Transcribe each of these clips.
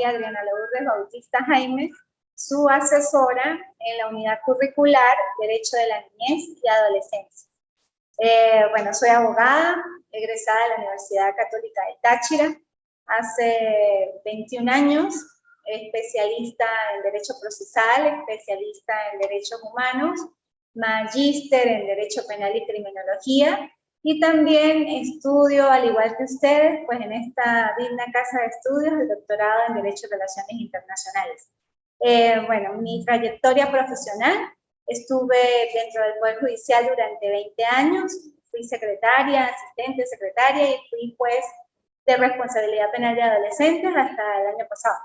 soy Adriana Lourdes Bautista Jaimes, su asesora en la unidad curricular Derecho de la Niñez y Adolescencia. Bueno, soy abogada, egresada de la Universidad Católica de Táchira, hace 21 años, especialista en Derecho Procesal, especialista en Derechos Humanos, magíster en Derecho Penal y Criminología, y también estudio, al igual que ustedes, pues en esta digna casa de estudios, el doctorado en Derecho y Relaciones Internacionales. Bueno, mi trayectoria profesional, estuve dentro del Poder Judicial durante 20 años, fui secretaria, asistente secretaria y fui juez de responsabilidad penal de adolescentes hasta el año pasado.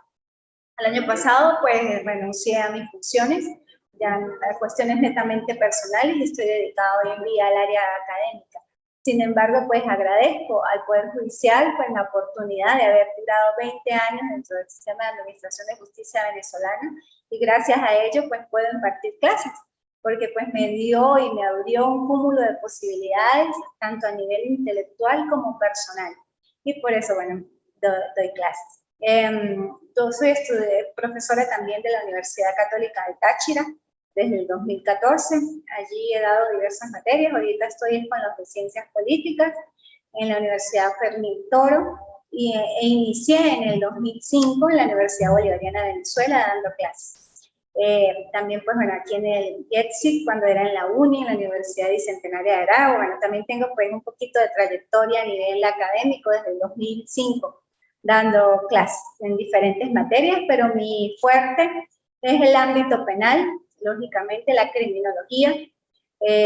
El año pasado, pues, renuncié a mis funciones, ya a cuestiones netamente personales, y estoy dedicada hoy en día al área académica. Sin embargo, pues agradezco al Poder Judicial pues, la oportunidad de haber durado 20 años dentro del sistema de administración de justicia venezolana, y gracias a ello pues puedo impartir clases, porque pues me dio y me abrió un cúmulo de posibilidades, tanto a nivel intelectual como personal. Y por eso, bueno, doy clases. Yo soy profesora también de la Universidad Católica de Táchira desde el 2014. Allí he dado diversas materias. Ahorita estoy con los de Ciencias Políticas en la Universidad Fermín Toro e inicié en el 2005 en la Universidad Bolivariana de Venezuela dando clases. También, pues bueno, aquí en el IETSIC, cuando era en la UNI, en la Universidad Bicentenaria de Aragua. Bueno, también tengo pues un poquito de trayectoria a nivel académico desde el 2005, dando clases en diferentes materias, pero mi fuerte es el ámbito penal, lógicamente la criminología,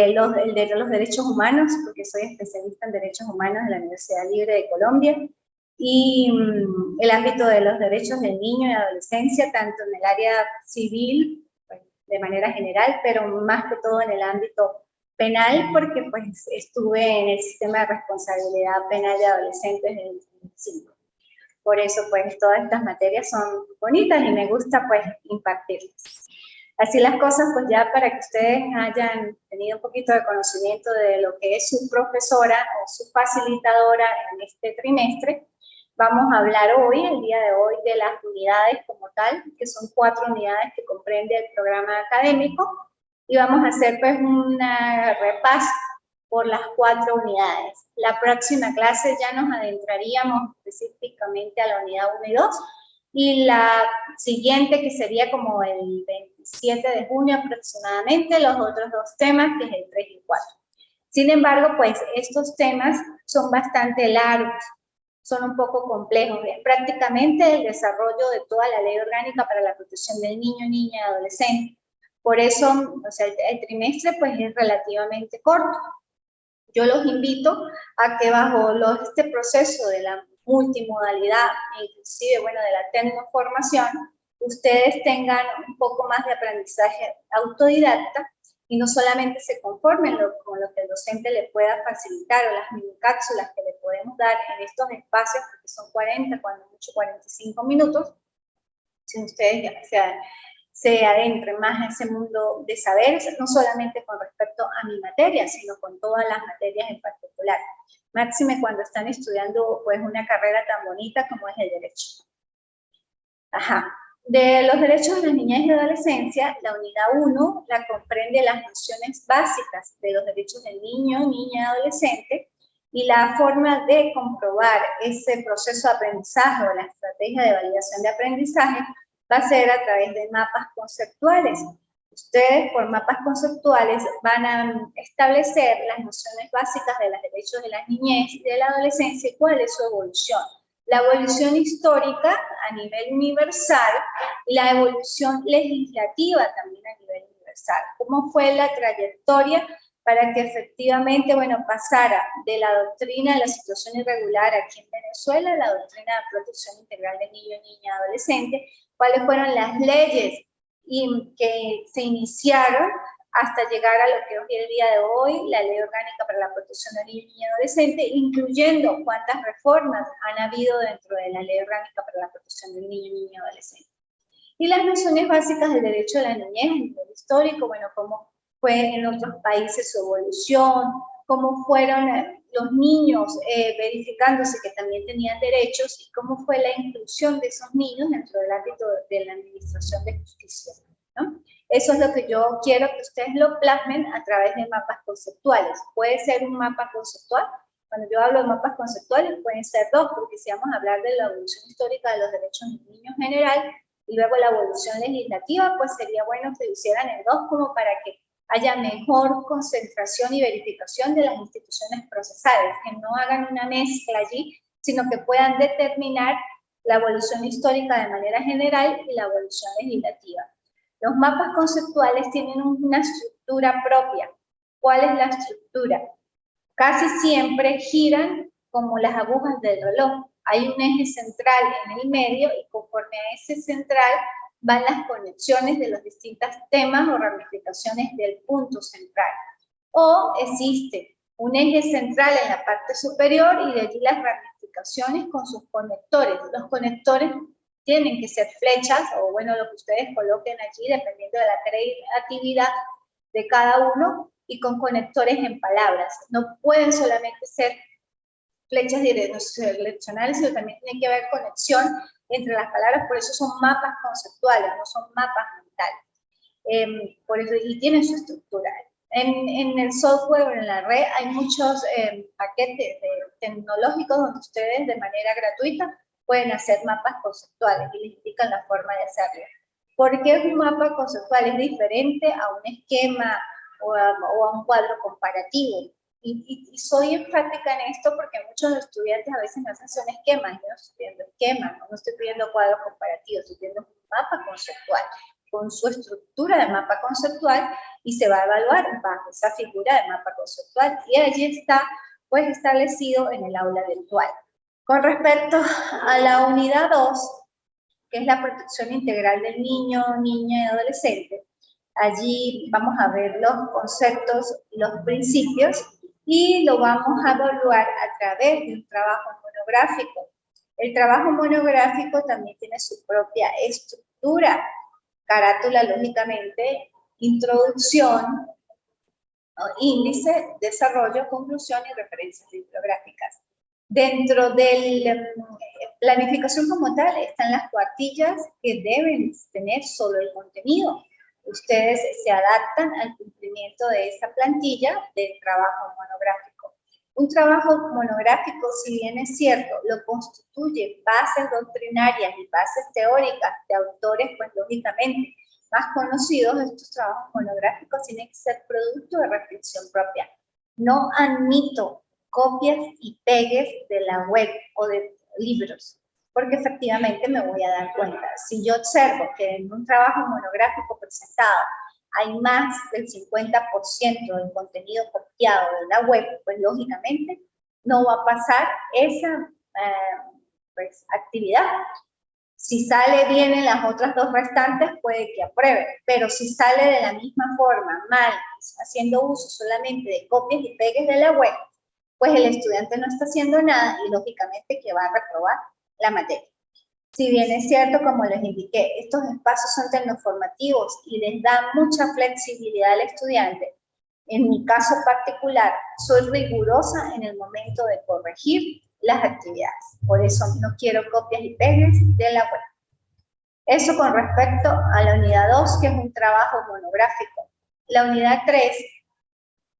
los derechos humanos, porque soy especialista en derechos humanos en la Universidad Libre de Colombia, y el ámbito de los derechos del niño y adolescencia, tanto en el área civil, pues, de manera general, pero más que todo en el ámbito penal, porque pues estuve en el sistema de responsabilidad penal de adolescentes desde el 2005. Por eso pues todas estas materias son bonitas y me gusta pues impartirlas. Así las cosas, pues ya para que ustedes hayan tenido un poquito de conocimiento de lo que es su profesora o su facilitadora en este trimestre, vamos a hablar hoy, el día de hoy, de las unidades como tal, que son 4 unidades que comprende el programa académico, y vamos a hacer pues un repaso por las 4 unidades. La próxima clase ya nos adentraríamos específicamente a la unidad 1 y 2, y la siguiente, que sería como el 27 de junio aproximadamente, los otros 2 temas, que es el 3 y 4. Sin embargo, pues estos temas son bastante largos, son un poco complejos, es prácticamente el desarrollo de toda la Ley Orgánica para la Protección del Niño, Niña y Adolescente. Por eso, o sea, el trimestre pues es relativamente corto. Yo los invito a que bajo este proceso de la multimodalidad, inclusive, bueno, de la tecnoformación, ustedes tengan un poco más de aprendizaje autodidacta y no solamente se conformen con lo que el docente le pueda facilitar o las mini cápsulas que le podemos dar en estos espacios, que son 40, cuando mucho 45 minutos, si ustedes ya se adentren más en ese mundo de saberes, no solamente con respecto a mi materia, sino con todas las materias en particular. Máxime cuando están estudiando pues una carrera tan bonita como es el derecho. Ajá. De los derechos de la niñez y adolescencia, la unidad 1 la comprende las nociones básicas de los derechos del niño, niña y adolescente, y la forma de comprobar ese proceso de aprendizaje o la estrategia de validación de aprendizaje va a ser a través de mapas conceptuales. Ustedes, por mapas conceptuales, van a establecer las nociones básicas de los derechos de la niñez y de la adolescencia y cuál es su evolución. La evolución histórica a nivel universal y la evolución legislativa también a nivel universal. ¿Cómo fue la trayectoria para que efectivamente, bueno, pasara de la doctrina de la situación irregular aquí en Venezuela a la doctrina de protección integral de niño, niña, adolescente? ¿Cuáles fueron las leyes que se iniciaron hasta llegar a lo que hoy el día de hoy, la Ley Orgánica para la Protección del Niño y Adolescente, incluyendo cuántas reformas han habido dentro de la Ley Orgánica para la Protección del Niño, Niña y Adolescente? Y las nociones básicas del derecho de la niñez a nivel histórico, bueno, cómo fue en otros países su evolución, cómo fueron los niños verificándose que también tenían derechos y cómo fue la inclusión de esos niños dentro del ámbito de la administración de justicia, ¿no? Eso es lo que yo quiero que ustedes lo plasmen a través de mapas conceptuales. Puede ser un mapa conceptual. Cuando yo hablo de mapas conceptuales pueden ser dos, porque si vamos a hablar de la evolución histórica de los derechos del niño en general y luego la evolución legislativa, pues sería bueno que lo hicieran en dos como para que haya mejor concentración y verificación de las instituciones procesales, que no hagan una mezcla allí, sino que puedan determinar la evolución histórica de manera general y la evolución legislativa. Los mapas conceptuales tienen una estructura propia. ¿Cuál es la estructura? Casi siempre giran como las agujas del reloj. Hay un eje central en el medio y conforme a ese central van las conexiones de los distintos temas o ramificaciones del punto central. O existe un eje central en la parte superior y de allí las ramificaciones con sus conectores. Los conectores tienen que ser flechas o bueno, lo que ustedes coloquen allí dependiendo de la creatividad de cada uno y con conectores en palabras. No pueden solamente ser flechas direccionales, sino también tiene que haber conexión entre las palabras, por eso son mapas conceptuales, no son mapas mentales. Por eso, y tienen su estructura. En el software o en la red hay muchos paquetes tecnológicos donde ustedes de manera gratuita pueden hacer mapas conceptuales y les indican la forma de hacerlo. ¿Por qué un mapa conceptual es diferente a un esquema o a un cuadro comparativo? Y soy enfática en esto porque muchos estudiantes a veces me hacen son esquemas. Yo no estoy pidiendo esquemas, no estoy pidiendo cuadros comparativos, estoy pidiendo un mapa conceptual con su estructura de mapa conceptual y se va a evaluar bajo esa figura de mapa conceptual y allí está pues establecido en el aula virtual. Con respecto a la unidad 2, que es la protección integral del niño, niña y adolescente, allí vamos a ver los conceptos, los principios y lo vamos a evaluar a través de un trabajo monográfico. El trabajo monográfico también tiene su propia estructura, carátula lógicamente, introducción, índice, desarrollo, conclusión y referencias bibliográficas. Dentro de la planificación como tal están las cuartillas que deben tener solo el contenido. Ustedes se adaptan al cumplimiento de esa plantilla del trabajo monográfico. Un trabajo monográfico, si bien es cierto, lo constituye bases doctrinarias y bases teóricas de autores, pues lógicamente más conocidos, estos trabajos monográficos tienen que ser producto de reflexión propia. No admito copias y pegues de la web o de libros, porque efectivamente me voy a dar cuenta. Si yo observo que en un trabajo monográfico presentado hay más del 50% del contenido copiado de la web, pues lógicamente no va a pasar esa pues, actividad. Si sale bien en las otras dos restantes, puede que apruebe, pero si sale de la misma forma, mal, haciendo uso solamente de copias y pegues de la web, pues el estudiante no está haciendo nada y lógicamente que va a reprobar la materia. Si bien es cierto, como les indiqué, estos espacios son tecnoformativos y les dan mucha flexibilidad al estudiante, en mi caso particular, soy rigurosa en el momento de corregir las actividades. Por eso no quiero copias y pegues de la web. Eso con respecto a la unidad 2, que es un trabajo monográfico. La unidad 3,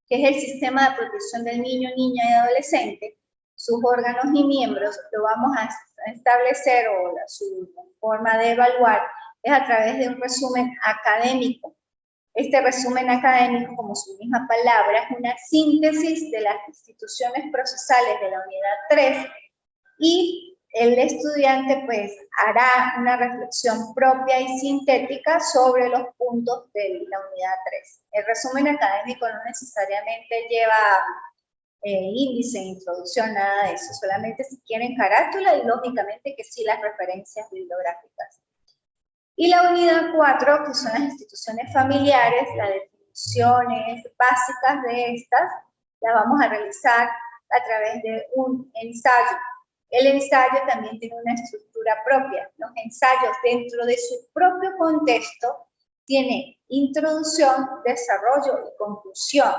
que es el sistema de protección del niño, niña y adolescente, sus órganos y miembros, lo vamos a establecer o su forma de evaluar es a través de un resumen académico. Este resumen académico, como su misma palabra, es una síntesis de las instituciones procesales de la unidad 3 y el estudiante pues hará una reflexión propia y sintética sobre los puntos de la unidad 3. El resumen académico no necesariamente lleva índice, introducción, nada de eso, solamente si quieren carátula y lógicamente que sí las referencias bibliográficas. Y la unidad 4, que son las instituciones familiares, las definiciones básicas de estas, las vamos a realizar a través de un ensayo. El ensayo también tiene una estructura propia. Los ensayos dentro de su propio contexto tienen introducción, desarrollo y conclusión.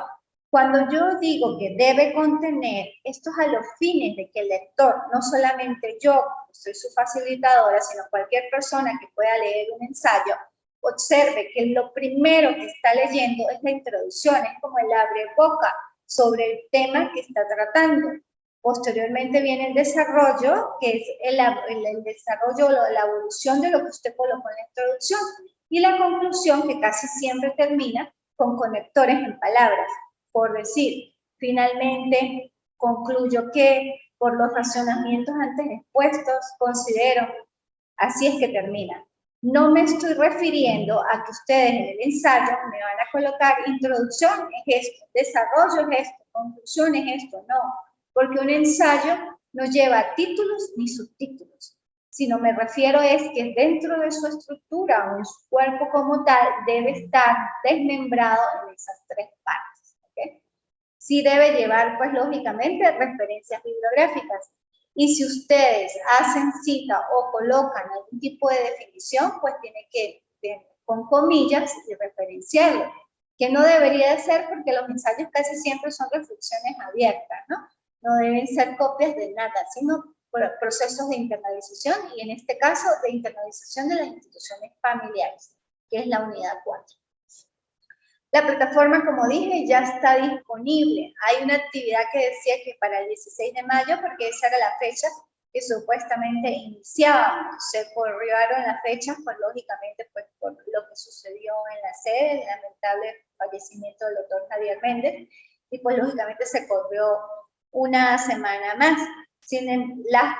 Cuando yo digo que debe contener, esto es a los fines de que el lector, no solamente yo, soy su facilitadora, sino cualquier persona que pueda leer un ensayo, observe que lo primero que está leyendo es la introducción, es como el abreboca sobre el tema que está tratando. Posteriormente viene el desarrollo, que es el desarrollo, la evolución de lo que usted colocó en la introducción, y la conclusión, que casi siempre termina con conectores en palabras. Por decir, finalmente concluyo que por los razonamientos antes expuestos, considero, así es que termina. No me estoy refiriendo a que ustedes en el ensayo me van a colocar introducción es esto, desarrollo es esto, conclusión es esto, no, porque un ensayo no lleva títulos ni subtítulos, sino me refiero es que dentro de su estructura o en su cuerpo como tal debe estar desmembrado en esas tres partes. Sí debe llevar, pues lógicamente, referencias bibliográficas. Y si ustedes hacen cita o colocan algún tipo de definición, pues tiene que, con comillas, y referenciarlo. Que no debería de ser porque los ensayos casi siempre son reflexiones abiertas, ¿no? No deben ser copias de nada, sino procesos de internalización y en este caso de internalización de las instituciones familiares, que es la unidad 4. La plataforma, como dije, ya está disponible. Hay una actividad que decía que para el 16 de mayo, porque esa era la fecha que supuestamente iniciábamos. Se corrieron las fechas, pues lógicamente, pues por lo que sucedió en la sede, el lamentable fallecimiento del doctor Javier Méndez, y pues lógicamente se corrió una semana más. Las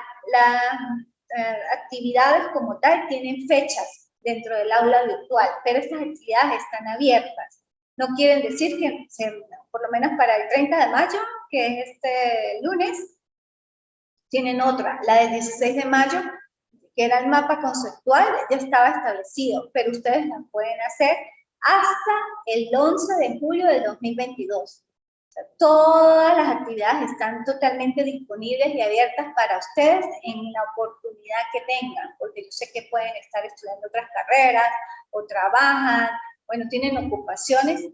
actividades como tal tienen fechas dentro del aula virtual, pero estas actividades están abiertas. No quieren decir que, por lo menos para el 30 de mayo, que es este lunes, tienen otra, la del 16 de mayo, que era el mapa conceptual, ya estaba establecido, pero ustedes la pueden hacer hasta el 11 de julio del 2022. O sea, todas las actividades están totalmente disponibles y abiertas para ustedes en la oportunidad que tengan, porque yo sé que pueden estar estudiando otras carreras o trabajan, bueno, tienen ocupaciones,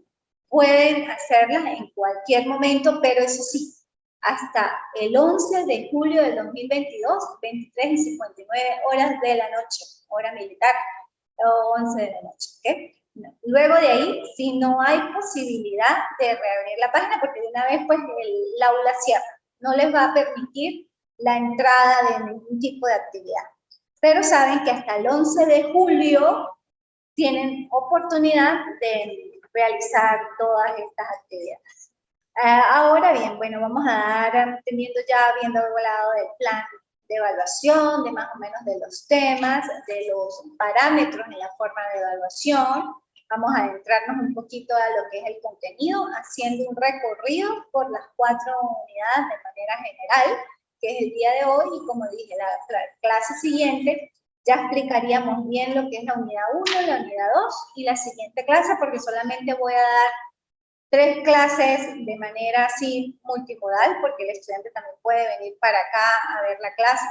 pueden hacerlas en cualquier momento, pero eso sí, hasta el 11 de julio del 2022, 23:59 de la noche, hora militar, o 11 de la noche, ¿ok? Luego de ahí, si no hay posibilidad de reabrir la página, porque de una vez, pues, el aula cierra, no les va a permitir la entrada de ningún tipo de actividad. Pero saben que hasta el 11 de julio tienen oportunidad de realizar todas estas actividades. Ahora bien, bueno, vamos a dar, habiendo hablado del plan de evaluación, de más o menos de los temas, de los parámetros en la forma de evaluación, vamos a adentrarnos un poquito a lo que es el contenido, haciendo un recorrido por las 4 unidades de manera general, que es el día de hoy, y como dije, la clase siguiente ya explicaríamos bien lo que es la unidad 1, la unidad 2 y la siguiente clase, porque solamente voy a dar 3 clases de manera así multimodal, porque el estudiante también puede venir para acá a ver la clase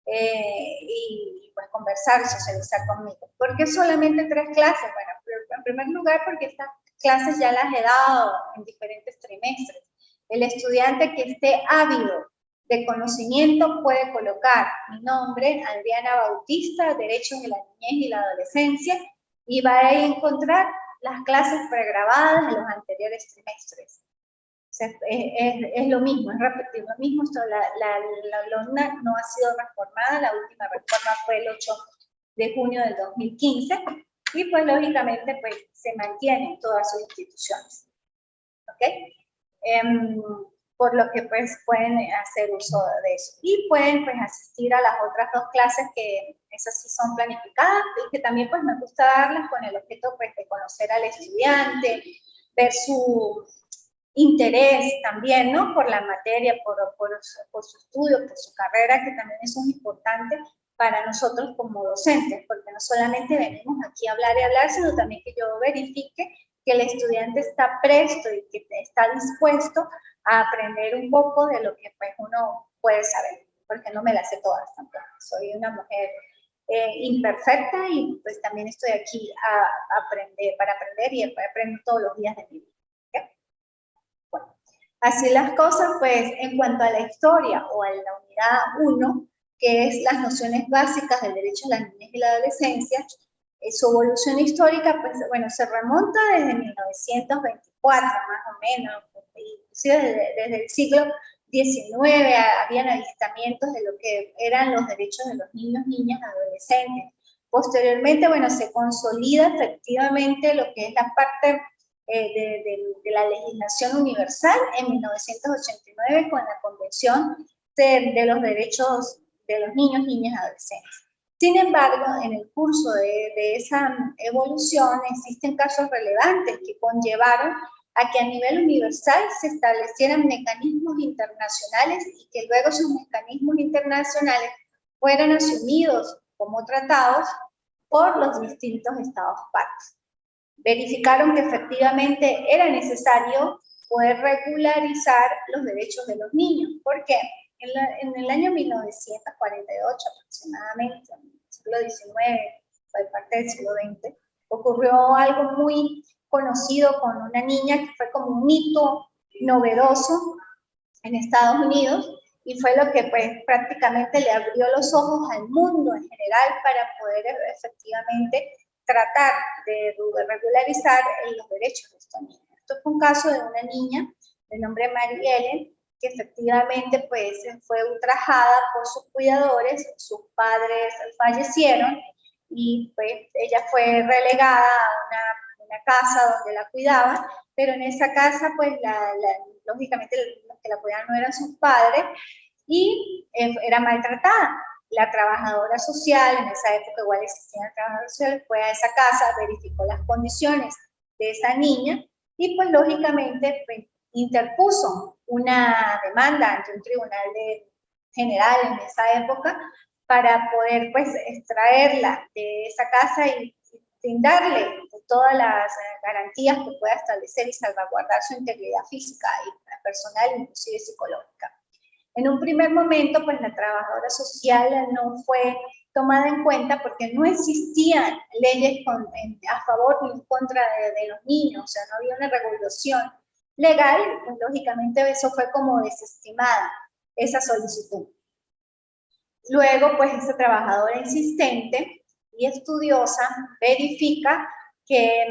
y pues conversar y socializar conmigo. ¿Por qué solamente 3 clases? Bueno, en primer lugar porque estas clases ya las he dado en diferentes trimestres. El estudiante que esté ávido de conocimiento puede colocar mi nombre, Adriana Bautista, Derechos de la Niñez y la Adolescencia, y va a encontrar las clases pregrabadas de los anteriores trimestres. O sea, es lo mismo, es repetir lo mismo. La alumna no ha sido reformada, la última reforma fue el 8 de junio del 2015, y pues lógicamente pues se mantienen todas sus instituciones. ¿Ok? Por lo que pues pueden hacer uso de eso. Y pueden pues asistir a las otras 2 clases que esas sí son planificadas y que también pues me gusta darlas con el objeto pues de conocer al estudiante, ver su interés también, ¿no? Por la materia, por su estudio, por su carrera, que también eso es importante para nosotros como docentes, porque no solamente venimos aquí a hablar y hablar, sino también que yo verifique que el estudiante está presto y que está dispuesto a aprender un poco de lo que pues uno puede saber, porque no me las sé todas tampoco. Soy una mujer imperfecta y pues también estoy aquí para aprender y aprendo todos los días de mi vida. ¿Okay? Bueno, Así las cosas, pues, en cuanto a la historia o a la unidad 1, que es las nociones básicas del derecho a la niñez y la adolescencia, su evolución histórica, pues, bueno, se remonta desde 1924, más o menos, inclusive desde el siglo XIX habían avistamientos de lo que eran los derechos de los niños, niñas, adolescentes. Posteriormente, bueno, se consolida efectivamente lo que es la parte de la legislación universal en 1989 con la Convención de los Derechos de los Niños, Niñas y Adolescentes. Sin embargo, en el curso de esa evolución existen casos relevantes que conllevaron a que a nivel universal se establecieran mecanismos internacionales y que luego esos mecanismos internacionales fueran asumidos como tratados por los distintos estados partes. Verificaron que efectivamente era necesario poder regularizar los derechos de los niños. ¿Por qué? En el año 1948 aproximadamente, en el siglo XIX, fue parte del siglo XX, ocurrió algo muy conocido con una niña que fue como un hito novedoso en Estados Unidos y fue lo que pues prácticamente le abrió los ojos al mundo en general para poder efectivamente tratar de regularizar los derechos de esta niña. Esto fue un caso de una niña de nombre Mary Ellen, que efectivamente pues fue ultrajada por sus cuidadores, sus padres fallecieron y pues ella fue relegada a una casa donde la cuidaban, pero en esa casa pues lógicamente los que la cuidaban no eran sus padres y era maltratada. La trabajadora social, en esa época igual existían trabajadores sociales, fue a esa casa, verificó las condiciones de esa niña y pues lógicamente pues, interpuso una demanda ante un tribunal general en esa época para poder pues extraerla de esa casa y brindarle todas las garantías que pueda establecer y salvaguardar su integridad física y personal, inclusive psicológica. En un primer momento, pues la trabajadora social no fue tomada en cuenta porque no existían leyes a favor ni en contra de los niños, o sea, no había una regulación legal, pues lógicamente eso fue como desestimada, esa solicitud. Luego, pues esa trabajadora insistente y estudiosa verifica que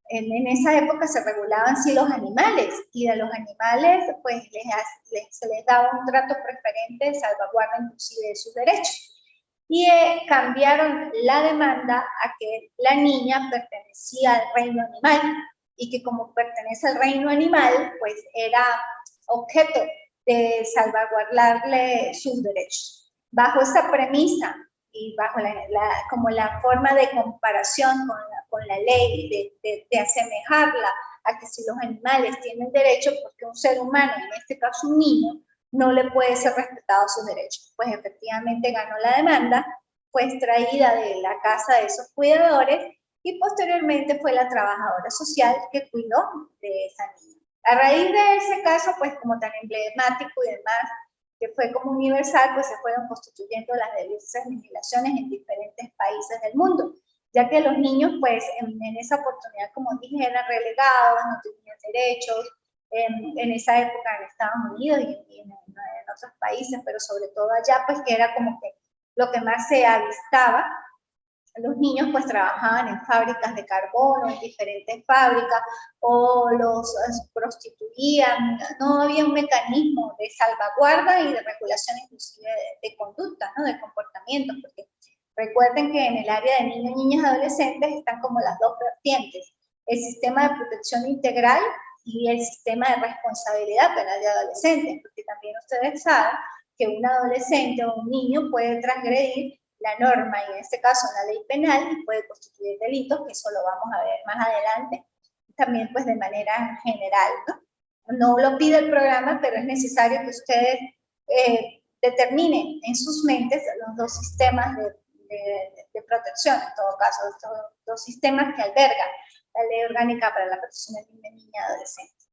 en esa época se regulaban sí los animales y de los animales pues se les daba un trato preferente de salvaguarda inclusive de sus derechos. Y cambiaron la demanda a que la niña pertenecía al reino animal y que como pertenece al reino animal pues era objeto de salvaguardarle sus derechos. Bajo esa premisa y bajo como la forma de comparación con la ley, de asemejarla a que si los animales tienen derechos, porque un ser humano, en este caso un niño, no le puede ser respetado sus derechos. Pues efectivamente ganó la demanda, fue extraída de la casa de esos cuidadores y posteriormente fue la trabajadora social que cuidó de esa niña. A raíz de ese caso, pues como tan emblemático y demás, que fue como universal, pues se fueron constituyendo las diversas legislaciones en diferentes países del mundo, ya que los niños, pues en esa oportunidad, como dije, eran relegados, no tenían derechos, en esa época en Estados Unidos y en otros países, pero sobre todo allá, pues que era como que lo que más se avistaba. Los niños pues trabajaban en fábricas de carbono, en diferentes fábricas, o los prostituían, no había un mecanismo de salvaguarda y de regulación inclusive de conducta, ¿no? De comportamiento, porque recuerden que en el área de niños, niñas y adolescentes están como las dos vertientes, el sistema de protección integral y el sistema de responsabilidad penal de adolescentes, porque también ustedes saben que un adolescente o un niño puede transgredir la norma, y en este caso la ley penal, puede constituir delitos, que eso lo vamos a ver más adelante, también pues de manera general, ¿no? No lo pide el programa, pero es necesario que ustedes determinen en sus mentes los dos sistemas de protección, en todo caso, estos dos sistemas que albergan la Ley Orgánica para la Protección del Niño, Niña y Adolescente.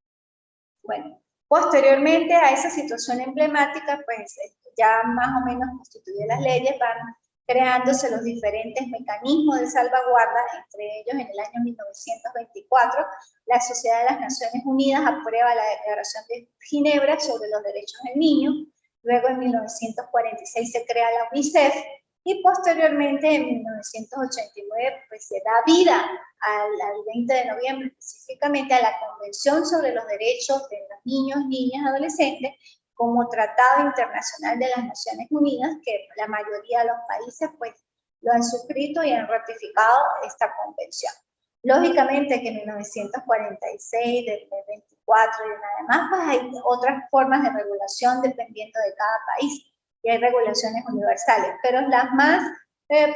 Bueno, posteriormente a esa situación emblemática, pues ya más o menos constituye las leyes, van creándose los diferentes mecanismos de salvaguarda, entre ellos en el año 1924, la Sociedad de las Naciones Unidas aprueba la Declaración de Ginebra sobre los Derechos del Niño, luego en 1946 se crea la UNICEF, y posteriormente en 1989 pues, se da vida al 20 de noviembre específicamente a la Convención sobre los Derechos de los Niños, Niñas y Adolescentes, como Tratado Internacional de las Naciones Unidas, que la mayoría de los países pues lo han suscrito y han ratificado esta convención. Lógicamente que en 1946, del 24 y además, pues hay otras formas de regulación dependiendo de cada país, y hay regulaciones universales, pero las más,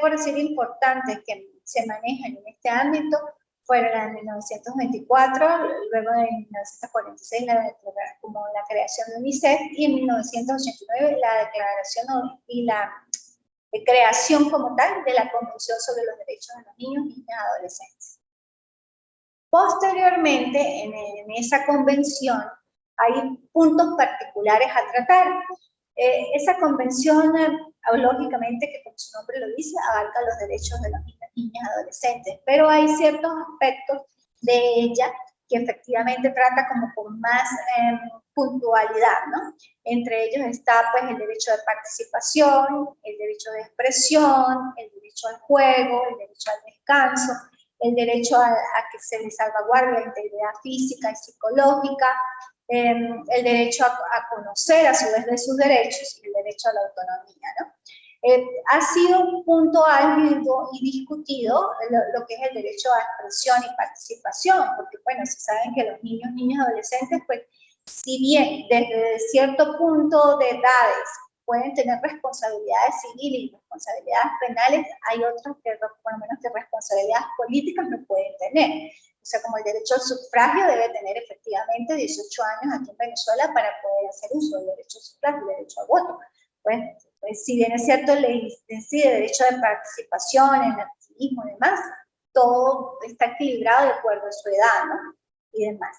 por decir, importantes que se manejan en este ámbito fueron la de 1924, luego de 1946 como la creación de UNICEF, y en 1989 la declaración y la creación como tal de la Convención sobre los Derechos de los Niños, Niñas y Adolescentes. Posteriormente, en esa convención hay puntos particulares a tratar. Esa convención, lógicamente, que como su nombre lo dice, abarca los derechos de los niños, niñas y adolescentes, pero hay ciertos aspectos de ella que efectivamente trata como con más puntualidad, ¿no? Entre ellos está pues el derecho de participación, el derecho de expresión, el derecho al juego, el derecho al descanso, el derecho a que se les salvaguarde la integridad física y psicológica, el derecho a conocer a su vez de sus derechos y el derecho a la autonomía, ¿no? Ha sido un punto álgido y discutido lo que es el derecho a expresión y participación, porque bueno, se saben que los niños, niñas y adolescentes, pues si bien desde cierto punto de edades pueden tener responsabilidades civiles y responsabilidades penales, hay otros que, por lo menos, que responsabilidades políticas no pueden tener. O sea, como el derecho al sufragio debe tener efectivamente 18 años aquí en Venezuela para poder hacer uso del derecho al sufragio, el derecho al voto. Pues si bien es cierto, ley decide derecho de participación en el activismo y demás, todo está equilibrado de acuerdo a su edad, ¿no? Y demás.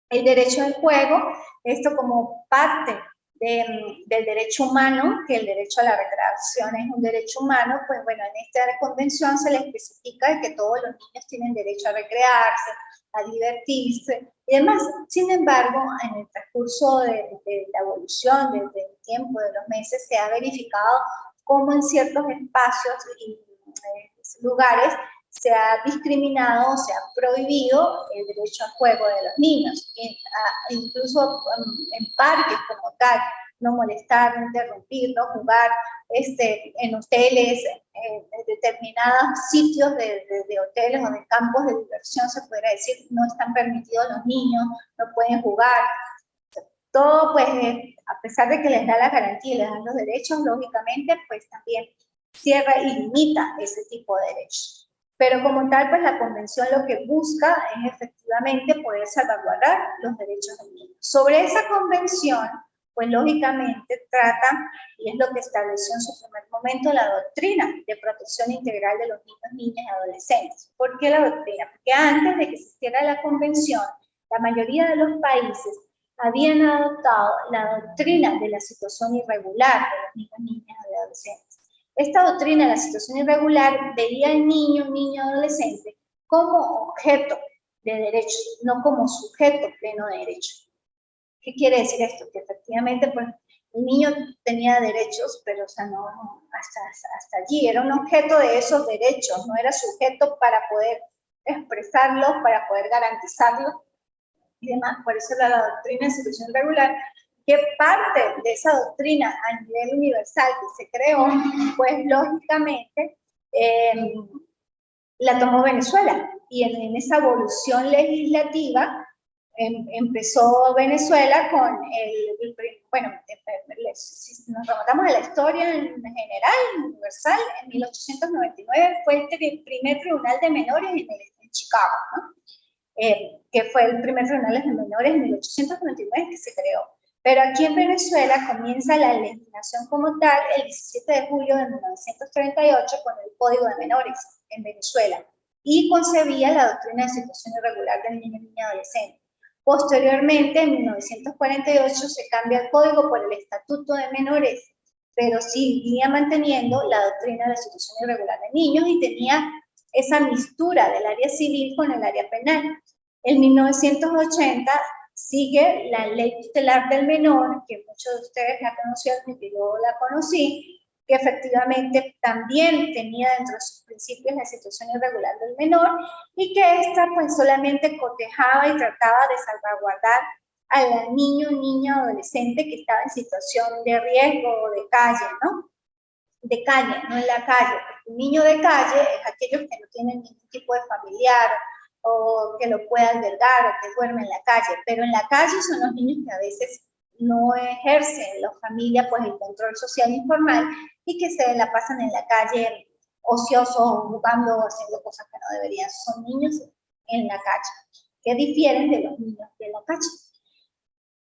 El derecho al juego, esto como parte del derecho humano, que el derecho a la recreación es un derecho humano, pues bueno, en esta convención se le especifica que todos los niños tienen derecho a recrearse, a divertirse y demás. Sin embargo, en el transcurso de la evolución, desde el tiempo, de los meses, se ha verificado cómo en ciertos espacios y lugares se ha discriminado, se ha prohibido el derecho al juego de los niños, incluso en parques como tal, no molestar, no interrumpir, no jugar en hoteles, en determinados sitios de hoteles o de campos de diversión, se podría decir, no están permitidos los niños, no pueden jugar. Todo, pues, a pesar de que les da la garantía y les dan los derechos, lógicamente, pues también cierra y limita ese tipo de derechos. Pero como tal, pues la convención lo que busca es efectivamente poder salvaguardar los derechos del niño. Sobre esa convención, pues lógicamente trata, y es lo que estableció en su primer momento, la doctrina de protección integral de los niños, niñas y adolescentes. ¿Por qué la doctrina? Porque antes de que se hiciera la convención, la mayoría de los países habían adoptado la doctrina de la situación irregular de los niños, niñas y adolescentes. Esta doctrina de la situación irregular veía al niño, niña, adolescente como objeto de derechos, no como sujeto pleno de derechos. ¿Qué quiere decir esto? Que efectivamente, pues, el niño tenía derechos, pero, o sea, no, hasta allí, era un objeto de esos derechos, no era sujeto para poder expresarlos, para poder garantizarlos y demás. Por eso la doctrina de situación irregular, que parte de esa doctrina a nivel universal que se creó, pues lógicamente la tomó Venezuela. Y en esa evolución legislativa empezó Venezuela con bueno, si nos remontamos a la historia en general, universal, en 1899 fue el primer tribunal de menores en Chicago, ¿no? Que fue el primer tribunal de menores en 1899 que se creó. Pero aquí en Venezuela comienza la legislación como tal el 17 de julio de 1938 con el Código de Menores en Venezuela y concebía la doctrina de situación irregular del niño, niña y adolescente. Posteriormente, en 1948, se cambia el código por el Estatuto de Menores, pero seguía manteniendo la doctrina de la institución irregular de niños y tenía esa mistura del área civil con el área penal. En 1980 sigue la ley tutelar del menor, que muchos de ustedes la conocieron y que yo la conocí, que efectivamente también tenía dentro de sus principios la situación irregular del menor y que esta pues solamente cotejaba y trataba de salvaguardar al niño, niña, adolescente que estaba en situación de riesgo o de calle, ¿no? De calle, no en la calle. Un niño de calle es aquellos que no tienen ningún tipo de familiar o que lo pueda albergar o que duerme en la calle, pero en la calle son los niños que a veces no ejercen la familia pues el control social informal y que se la pasan en la calle ociosos, jugando o haciendo cosas que no deberían. Son niños en la calle, que difieren de los niños de la calle.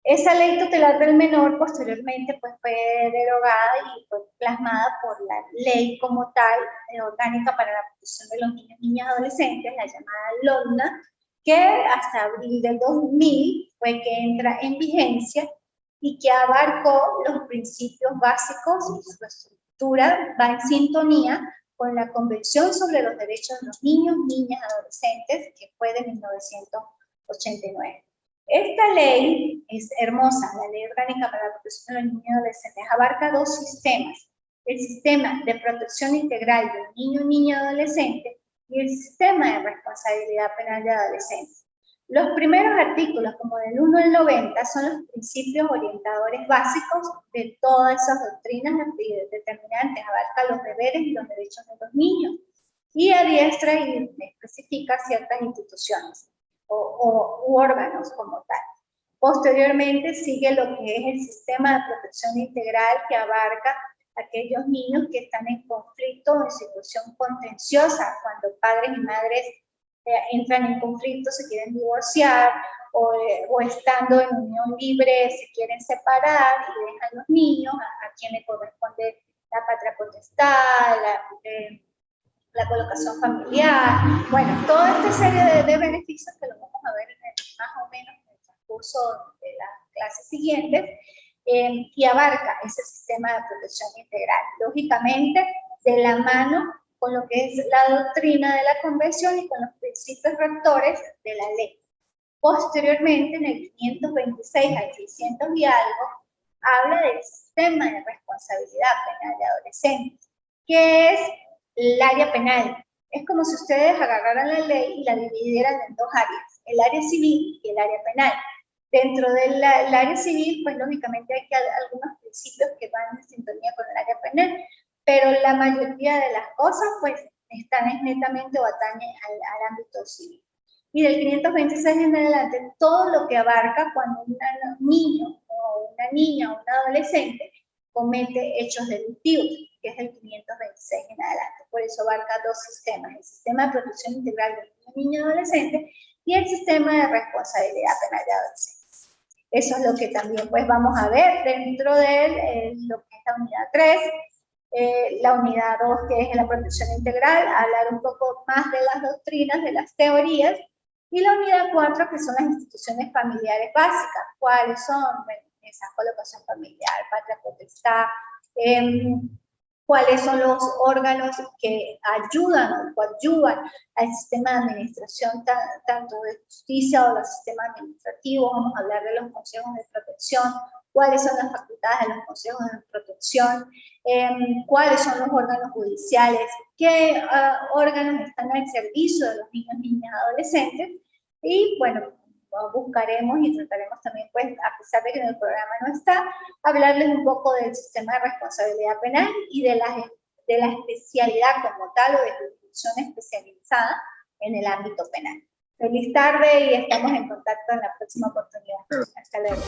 Esa ley tutelar del menor posteriormente pues, fue derogada y fue plasmada por la ley como tal, orgánica para la protección de los niños, niñas y adolescentes, la llamada LONDA, que hasta abril del 2000 fue que entra en vigencia y que abarcó los principios básicos y su estructura va en sintonía con la Convención sobre los Derechos de los Niños, Niñas y Adolescentes, que fue de 1989. Esta ley es hermosa, la Ley Orgánica para la Protección de los Niños y Adolescentes, abarca dos sistemas, el sistema de protección integral del niño, niña y adolescente y el sistema de responsabilidad penal de adolescentes. Los primeros artículos, como del 1 al 90, son los principios orientadores básicos de todas esas doctrinas determinantes, abarca los deberes y los derechos de los niños y adiestra y especifica ciertas instituciones u órganos como tal. Posteriormente sigue lo que es el sistema de protección integral que abarca aquellos niños que están en conflicto o en situación contenciosa, cuando padres y madres entran en conflicto, se quieren divorciar o estando en unión libre se quieren separar y dejan los niños a quien le corresponde la patria potestad, la colocación familiar, bueno, toda esta serie de beneficios que lo vamos a ver más o menos en el transcurso de las clases siguientes, y abarca ese sistema de protección integral. Lógicamente, de la mano con lo que es la doctrina de la Convención y con los principios rectores de la ley. Posteriormente, en el 526 al 600 y algo, habla del sistema de responsabilidad penal de adolescentes, que es el área penal. Es como si ustedes agarraran la ley y la dividieran en dos áreas, el área civil y el área penal. Dentro del área civil, pues lógicamente hay algunos principios que van en sintonía con el área penal, pero la mayoría de las cosas pues están netamente o atañen al ámbito civil. Y del 526 en adelante, todo lo que abarca cuando un niño o una niña o un adolescente comete hechos delictivos, que es el 526 en adelante. Por eso abarca dos sistemas, el sistema de protección integral del niño y adolescente y el sistema de responsabilidad penal de adolescentes. Eso es lo que también pues vamos a ver dentro de lo que es la unidad 3, la unidad 2 que es la protección integral, hablar un poco más de las doctrinas, de las teorías, y la unidad 4 que son las instituciones familiares básicas, cuáles son, bueno, esa colocación familiar, patria potestad, cuáles son los órganos que ayudan o coadyuvan al sistema de administración, tanto de justicia o del sistema administrativo. Vamos a hablar de los consejos de protección, cuáles son las facultades de los consejos de protección, cuáles son los órganos judiciales, qué órganos están al servicio de los niños, niñas y adolescentes, y bueno, buscaremos y trataremos también, pues, a pesar de que en el programa no está, hablarles un poco del sistema de responsabilidad penal y de la especialidad como tal o de jurisdicción especializada en el ámbito penal. Feliz tarde y estamos en contacto en la próxima oportunidad. Hasta luego.